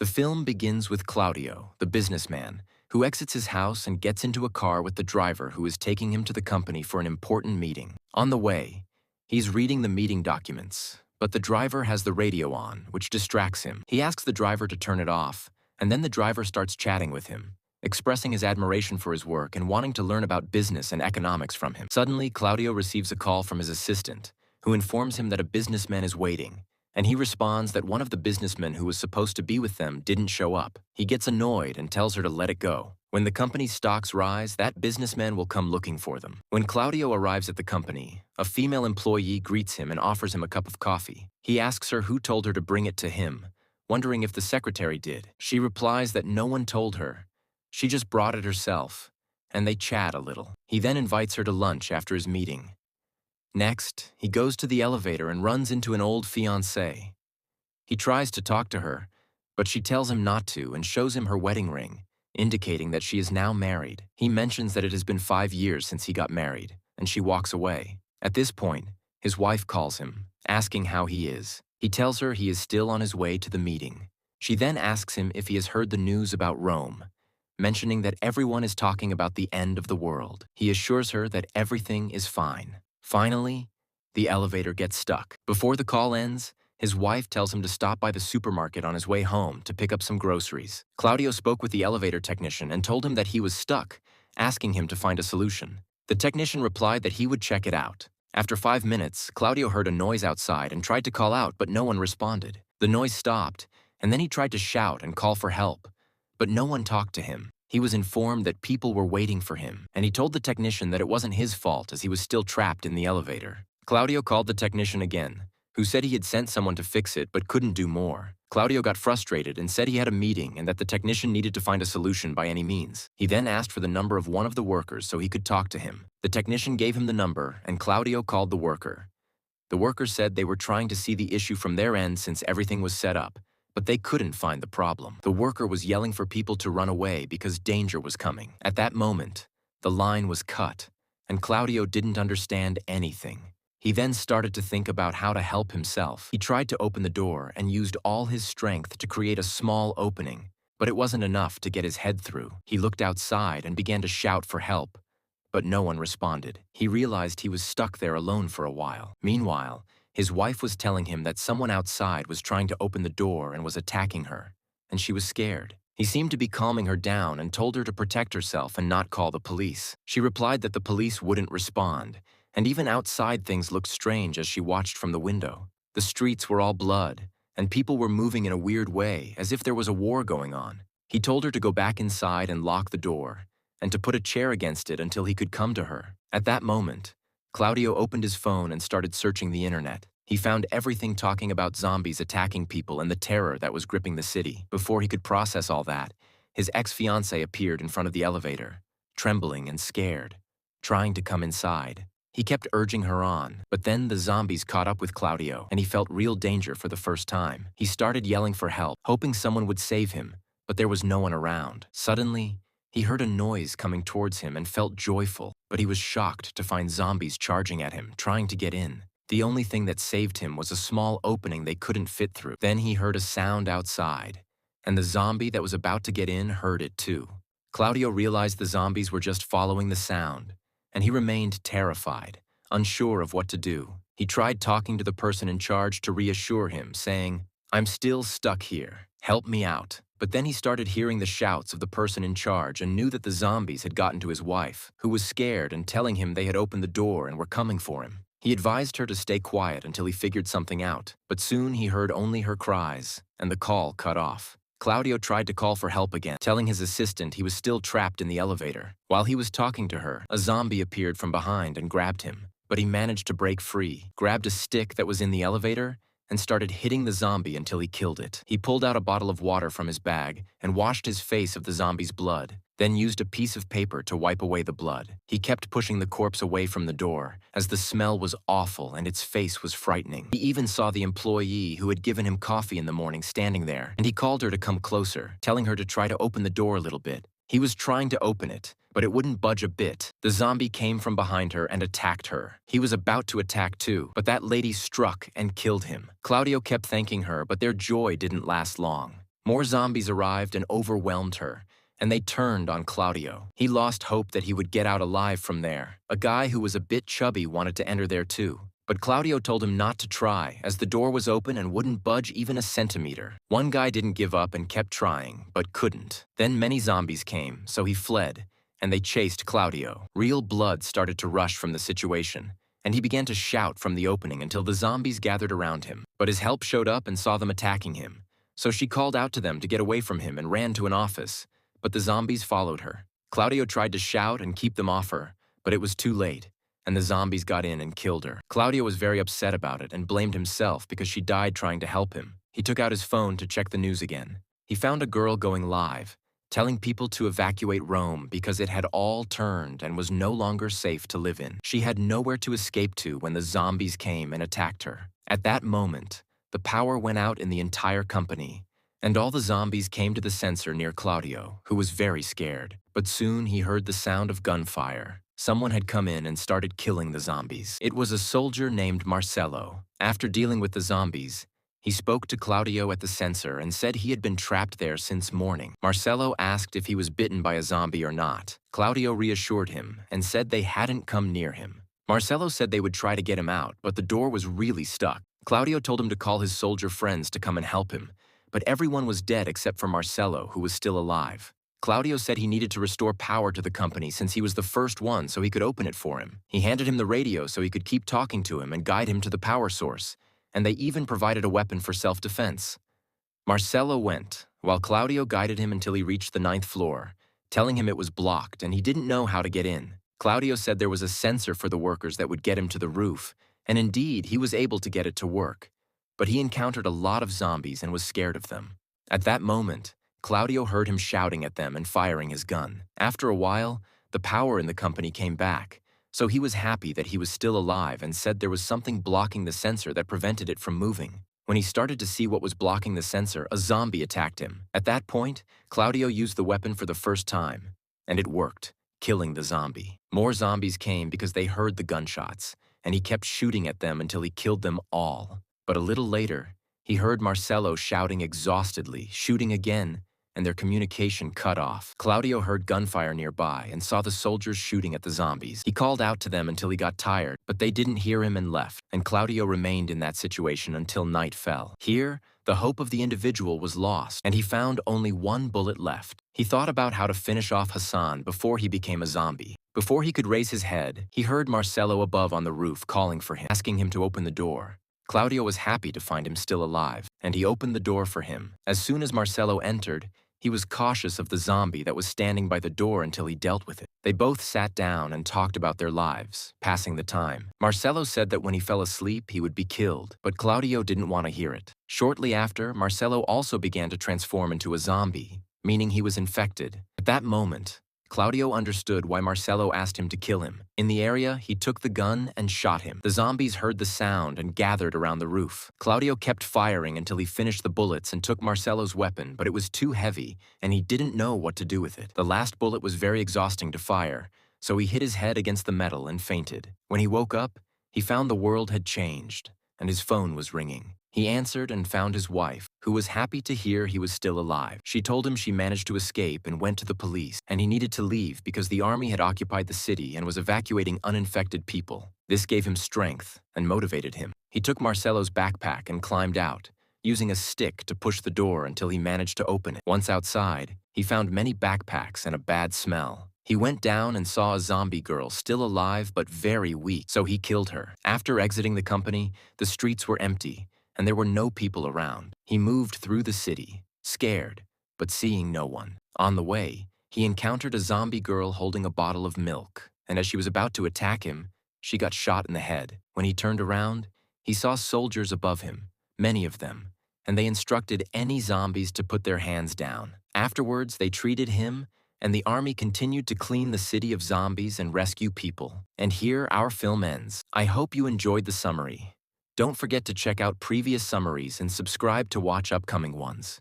The film begins with Claudio, the businessman, who exits his house and gets into a car with the driver who is taking him to the company for an important meeting. On the way, he's reading the meeting documents, but the driver has the radio on, which distracts him. He asks the driver to turn it off, and then the driver starts chatting with him, expressing his admiration for his work and wanting to learn about business and economics from him. Suddenly, Claudio receives a call from his assistant, who informs him that a businessman is waiting, and he responds that one of the businessmen who was supposed to be with them didn't show up. He gets annoyed and tells her to let it go. When the company's stocks rise, that businessman will come looking for them. When Claudio arrives at the company, a female employee greets him and offers him a cup of coffee. He asks her who told her to bring it to him, wondering if the secretary did. She replies that no one told her. She just brought it herself, and they chat a little. He then invites her to lunch after his meeting. Next, he goes to the elevator and runs into an old fiancée. He tries to talk to her, but she tells him not to and shows him her wedding ring, indicating that she is now married. He mentions that it has been 5 years since he got married, and she walks away. At this point, his wife calls him, asking how he is. He tells her he is still on his way to the meeting. She then asks him if he has heard the news about Rome, mentioning that everyone is talking about the end of the world. He assures her that everything is fine. Finally, the elevator gets stuck. Before the call ends, his wife tells him to stop by the supermarket on his way home to pick up some groceries. Claudio spoke with the elevator technician and told him that he was stuck, asking him to find a solution. The technician replied that he would check it out. After 5 minutes, Claudio heard a noise outside and tried to call out, but no one responded. The noise stopped, and then he tried to shout and call for help, but no one talked to him. He was informed that people were waiting for him, and he told the technician that it wasn't his fault as he was still trapped in the elevator. Claudio called the technician again, who said he had sent someone to fix it but couldn't do more. Claudio got frustrated and said he had a meeting and that the technician needed to find a solution by any means. He then asked for the number of one of the workers so he could talk to him. The technician gave him the number, and Claudio called the worker. The worker said they were trying to see the issue from their end since everything was set up, but they couldn't find the problem. The worker was yelling for people to run away because danger was coming. At that moment, the line was cut, and Claudio didn't understand anything. He then started to think about how to help himself. He tried to open the door and used all his strength to create a small opening, but it wasn't enough to get his head through. He looked outside and began to shout for help, but no one responded. He realized he was stuck there alone for a while. Meanwhile, his wife was telling him that someone outside was trying to open the door and was attacking her, and she was scared. He seemed to be calming her down and told her to protect herself and not call the police. She replied that the police wouldn't respond, and even outside things looked strange as she watched from the window. The streets were all blood, and people were moving in a weird way, as if there was a war going on. He told her to go back inside and lock the door, and to put a chair against it until he could come to her. At that moment, Claudio opened his phone and started searching the internet. He found everything talking about zombies attacking people and the terror that was gripping the city. Before he could process all that, his ex-fiancée appeared in front of the elevator, trembling and scared, trying to come inside. He kept urging her on, but then the zombies caught up with Claudio, and he felt real danger for the first time. He started yelling for help, hoping someone would save him, but there was no one around. Suddenly, he heard a noise coming towards him and felt joyful, but he was shocked to find zombies charging at him, trying to get in. The only thing that saved him was a small opening they couldn't fit through. Then he heard a sound outside, and the zombie that was about to get in heard it too. Claudio realized the zombies were just following the sound, and he remained terrified, unsure of what to do. He tried talking to the person in charge to reassure him, saying, "I'm still stuck here. Help me out." But then he started hearing the shouts of the person in charge and knew that the zombies had gotten to his wife, who was scared and telling him they had opened the door and were coming for him. He advised her to stay quiet until he figured something out, but soon he heard only her cries, and the call cut off. Claudio tried to call for help again, telling his assistant he was still trapped in the elevator. While he was talking to her, a zombie appeared from behind and grabbed him, but he managed to break free, grabbed a stick that was in the elevator, and started hitting the zombie until he killed it. He pulled out a bottle of water from his bag and washed his face of the zombie's blood, then used a piece of paper to wipe away the blood. He kept pushing the corpse away from the door, as the smell was awful and its face was frightening. He even saw the employee who had given him coffee in the morning standing there, and he called her to come closer, telling her to try to open the door a little bit. He was trying to open it, but it wouldn't budge a bit. The zombie came from behind her and attacked her. He was about to attack too, but that lady struck and killed him. Claudio kept thanking her, but their joy didn't last long. More zombies arrived and overwhelmed her, and they turned on Claudio. He lost hope that he would get out alive from there. A guy who was a bit chubby wanted to enter there too, but Claudio told him not to try, as the door was open and wouldn't budge even a centimeter. One guy didn't give up and kept trying, but couldn't. Then many zombies came, so he fled, and they chased Claudio. Real blood started to rush from the situation, and he began to shout from the opening until the zombies gathered around him. But his help showed up and saw them attacking him, so she called out to them to get away from him and ran to an office, but the zombies followed her. Claudio tried to shout and keep them off her, but it was too late, and the zombies got in and killed her. Claudio was very upset about it and blamed himself because she died trying to help him. He took out his phone to check the news again. He found a girl going live, telling people to evacuate Rome because it had all turned and was no longer safe to live in. She had nowhere to escape to when the zombies came and attacked her. At that moment, the power went out in the entire company, and all the zombies came to the sensor near Claudio, who was very scared. But soon he heard the sound of gunfire. Someone had come in and started killing the zombies. It was a soldier named Marcello. After dealing with the zombies, he spoke to Claudio at the sensor and said he had been trapped there since morning. Marcello asked if he was bitten by a zombie or not. Claudio reassured him and said they hadn't come near him. Marcello said they would try to get him out, but the door was really stuck. Claudio told him to call his soldier friends to come and help him, but everyone was dead except for Marcello, who was still alive. Claudio said he needed to restore power to the company since he was the first one so he could open it for him. He handed him the radio so he could keep talking to him and guide him to the power source, and they even provided a weapon for self-defense. Marcello went, while Claudio guided him until he reached the 9th floor, telling him it was blocked and he didn't know how to get in. Claudio said there was a sensor for the workers that would get him to the roof, and indeed, he was able to get it to work. But he encountered a lot of zombies and was scared of them. At that moment, Claudio heard him shouting at them and firing his gun. After a while, the power in the company came back, so he was happy that he was still alive and said there was something blocking the sensor that prevented it from moving. When he started to see what was blocking the sensor, a zombie attacked him. At that point, Claudio used the weapon for the first time, and it worked, killing the zombie. More zombies came because they heard the gunshots, and he kept shooting at them until he killed them all. But a little later, he heard Marcello shouting exhaustedly, shooting again, and their communication cut off. Claudio heard gunfire nearby and saw the soldiers shooting at the zombies. He called out to them until he got tired, but they didn't hear him and left, and Claudio remained in that situation until night fell. Here, the hope of the individual was lost, and he found only one bullet left. He thought about how to finish off Hassan before he became a zombie. Before he could raise his head, he heard Marcello above on the roof calling for him, asking him to open the door. Claudio was happy to find him still alive, and he opened the door for him. As soon as Marcello entered, he was cautious of the zombie that was standing by the door until he dealt with it. They both sat down and talked about their lives, passing the time. Marcello said that when he fell asleep, he would be killed, but Claudio didn't want to hear it. Shortly after, Marcello also began to transform into a zombie, meaning he was infected. At that moment, Claudio understood why Marcello asked him to kill him. In the area, he took the gun and shot him. The zombies heard the sound and gathered around the roof. Claudio kept firing until he finished the bullets and took Marcello's weapon, but it was too heavy, and he didn't know what to do with it. The last bullet was very exhausting to fire, so he hit his head against the metal and fainted. When he woke up, he found the world had changed, and his phone was ringing. He answered and found his wife, who was happy to hear he was still alive. She told him she managed to escape and went to the police, and he needed to leave because the army had occupied the city and was evacuating uninfected people. This gave him strength and motivated him. He took Marcello's backpack and climbed out, using a stick to push the door until he managed to open it. Once outside, he found many backpacks and a bad smell. He went down and saw a zombie girl still alive but very weak, so he killed her. After exiting the company, the streets were empty, and there were no people around. He moved through the city, scared, but seeing no one. On the way, he encountered a zombie girl holding a bottle of milk, and as she was about to attack him, she got shot in the head. When he turned around, he saw soldiers above him, many of them, and they instructed any zombies to put their hands down. Afterwards, they treated him, and the army continued to clean the city of zombies and rescue people. And here our film ends. I hope you enjoyed the summary. Don't forget to check out previous summaries and subscribe to watch upcoming ones.